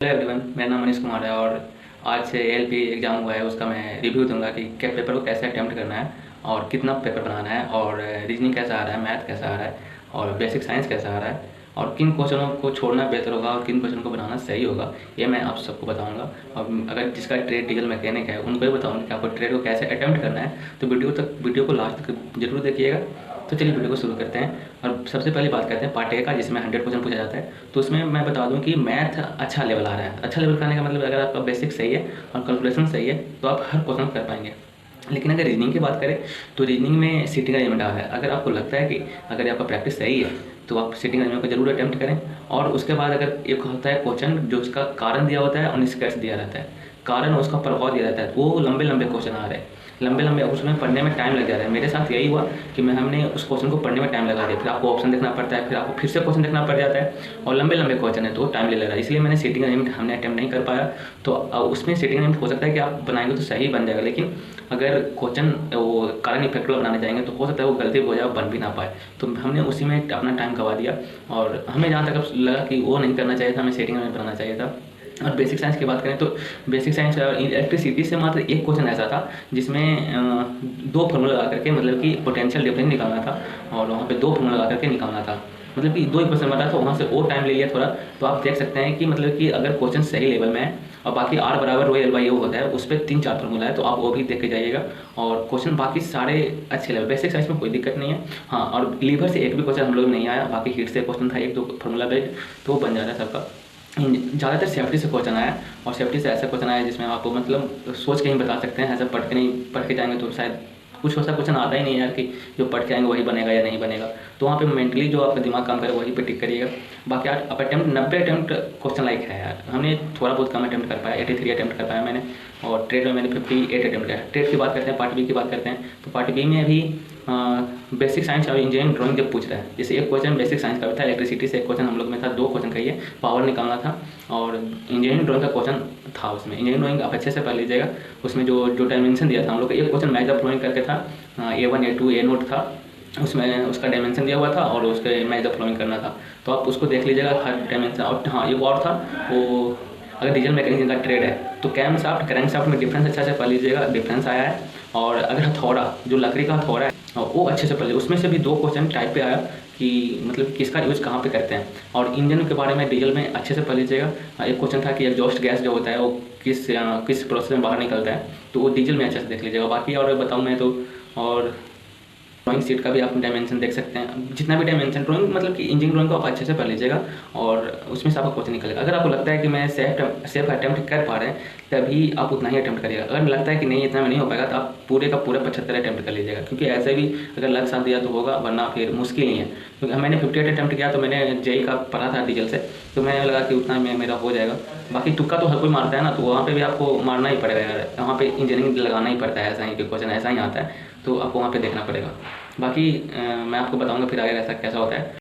Hello everyone, मेरा नाम मनीष कुमार है और आज से एएलपी एग्ज़ाम हुआ है। उसका मैं रिव्यू दूंगा कि क्या पेपर को कैसे अटेम्प्ट करना है और कितना पेपर बनाना है और रीजनिंग कैसा आ रहा है, मैथ कैसा आ रहा है और बेसिक साइंस कैसा आ रहा है और किन क्वेश्चनों को छोड़ना बेहतर होगा और किन क्वेश्चन को बनाना सही होगा, ये मैं आप सबको बताऊंगा। और अगर जिसका ट्रेड डीजल मैकेनिक है उनको भी बताऊंगा कि आपको ट्रेड को कैसे अटेम्प्ट करना है। तो वीडियो को लास्ट तक जरूर देखिएगा। तो चलिए वीडियो को शुरू करते हैं और सबसे पहले बात करते हैं पार्ट ए का, जिसमें 100 क्वेश्चन पूछा जाता है। तो उसमें मैं बता दूं कि मैथ अच्छा लेवल आ रहा है। अच्छा लेवल करने का मतलब अगर आपका बेसिक सही है और कैलकुलेशन सही है तो आप हर क्वेश्चन कर पाएंगे। लेकिन अगर रीजनिंग की बात करें तो रीजनिंग में सीटिंग अरेंजमेंट आ रहा है। अगर आपको लगता है कि अगर आपका प्रैक्टिस सही है तो आप सीटिंग अरेंजमेंट को जरूर अटेम्प्ट करें। और उसके बाद अगर एक होता है क्वेश्चन जो उसका कारण दिया होता है और निष्कर्ष दिया रहता है, कारण उसका प्रभाव दिया रहता है, वो लंबे लंबे क्वेश्चन आ रहे हैं, लंबे लंबे, उसमें पढ़ने में टाइम लग जा रहा है। मेरे साथ यही हुआ कि हमने उस क्वेश्चन को पढ़ने में टाइम लगा दिया, फिर आपको ऑप्शन देखना पड़ता है, फिर आपको फिर से क्वेश्चन देखना पड़ जाता है और लंबे लंबे क्वेश्चन है तो टाइम ले रहा है। इसलिए मैंने सीटिंग अरेंजमेंट हमने अटेम्प्ट नहीं कर पाया। तो उसमें सीटिंग अरेंजमेंट हो सकता है कि आप बनाएंगे तो सही बन जाएगा, लेकिन अगर क्वेश्चन वो कारण इफेक्ट वाला बनाने जाएंगे तो हो सकता है वो गलती हो जाए, बन भी ना पाए। तो हमने उसी में अपना टाइम गवा दिया और हमें जहाँ तक लगा कि वो नहीं करना चाहिए था, हमें सेटिंग में बनाना चाहिए था। और बेसिक साइंस की बात करें तो बेसिक साइंस इलेक्ट्रिसिटी से मात्र एक क्वेश्चन ऐसा था जिसमें दो फार्मूला लगा करके, मतलब कि पोटेंशियल डिफरेंस निकालना था और वहाँ पे दो फार्मूला लगा करके निकालना था, मतलब कि दो ही क्वेश्चन बना था, वहाँ से वो टाइम ले लिया थोड़ा। तो आप देख सकते हैं कि मतलब कि अगर क्वेश्चन सही लेवल में है और बाकी आर बराबर रो एल बाई ओ होता है, उस पर 3-4 फार्मूला है, तो आप वो भी देख के जाइएगा। और क्वेश्चन बाकी सारे अच्छे लेवल, बेसिक साइंस में कोई दिक्कत नहीं है। हाँ, और लीवर से एक भी क्वेश्चन हम लोग नहीं आया, बाकी हीट से क्वेश्चन था एक दो फार्मूला बेस्ड, तो वो बन जा रहा है सबका। ज़्यादातर सेफ्टी से क्वेश्चन आया और सेफ्टी से ऐसा क्वेश्चन आया जिसमें आपको मतलब सोच के ही बता सकते हैं, ऐसा पढ़ के नहीं, पढ़ के जाएंगे तो शायद कुछ ऐसा क्वेश्चन आता ही नहीं है यार कि जो पढ़ के आएंगे वही बनेगा या नहीं बनेगा। तो वहाँ पे मेंटली जो आपका दिमाग काम करे वही पे टिक करिएगा। बाकी आप अटेम्प्ट 90 अटेम्प्ट क्वेश्चन लाइक है यार, हमने थोड़ा बहुत कम अटेम्प्ट कर पाया, 83 अटेम्प्ट कर पाया मैंने। और ट्रेड में मैंने 58 अटेम्प्ट किया। ट्रेड की बात करते हैं, पार्ट बी की बात करते हैं। तो पार्ट बी में अभी बेसिक साइंस और इंजीनियरिंग ड्राइंग जब पूछ रहा है, जैसे एक क्वेश्चन बेसिक साइंस का भी था, इलेक्ट्रिसिटी से एक क्वेश्चन हम लोग में था, दो क्वेश्चन कहिए, पावर निकालना था और इंजीनियरिंग ड्राइंग का क्वेश्चन था। उसमें इंजीनियरिंग ड्राइंग आप अच्छे से पढ़ लीजिएगा। उसमें जो जो डायमेंशन दिया था हम लोग को, एक क्वेश्चन मैच द फ्लोइंग करके था, A1 A2 A नोट था, उसमें उसका डायमेंशन दिया हुआ था और उसके मैच द फ्लोइंग करना था। तो आप उसको देख लीजिएगा हर डायमेंशन। और हाँ, एक और था वो, अगर डीजल मैकेनिक का ट्रेड है तो कैम शाफ्ट क्रैंक शाफ्ट में डिफरेंस अच्छा से पढ़ लीजिएगा, डिफरेंस आया है। और अगर हथौड़ा, जो लकड़ी का हथौड़ा है वो अच्छे से पढ़ लीजिए, उसमें से भी दो क्वेश्चन टाइप पे आया कि मतलब किसका यूज़ कहाँ पे करते हैं। और इंजन के बारे में डीजल में अच्छे से पढ़ लीजिएगा। एक क्वेश्चन था कि एग्जॉस्ट गैस जो होता है वो किस प्रोसेस में बाहर निकलता है, तो वो डीजल में अच्छे से देख लीजिएगा। बाकी और बताऊँ मैं तो, और ड्राइंग शीट का भी आप डायमेंशन देख सकते हैं, जितना भी डायमेंशन ड्राइंग, मतलब कि इंजीनियरिंग ड्राइंग को आप अच्छे से पढ़ लीजिएगा और उसमें से आपका क्वेश्चन निकलेगा। अगर आपको लगता है कि मैं सेफ अटेम्प्ट कर पा रहे हैं तभी आप उतना ही अटेम्प्ट करिएगा। अगर लगता है कि नहीं इतना में नहीं हो पाएगा तो आप पूरे का पूरा 75 अटेम्प्ट कर लीजिएगा, क्योंकि ऐसे भी अगर लग साथ दिया तो होगा, वरना फिर मुश्किल ही है। क्योंकि मैंने 58 अटेम्प्ट किया, तो मैंने जेई का पढ़ा था डीजल से, तो मैंने लगा कि उतना में मेरा हो जाएगा। बाकी तुक्का तो हर कोई मारता है ना, तो वहाँ पे भी आपको मारना ही पड़ेगा यार, वहाँ पे इंजीनियरिंग लगाना ही पड़ता है, ऐसा ही कि क्वेश्चन ऐसा ही आता है, तो आपको वहाँ पे देखना पड़ेगा। बाकी मैं आपको बताऊँगा फिर आगे ऐसा कैसा होता है।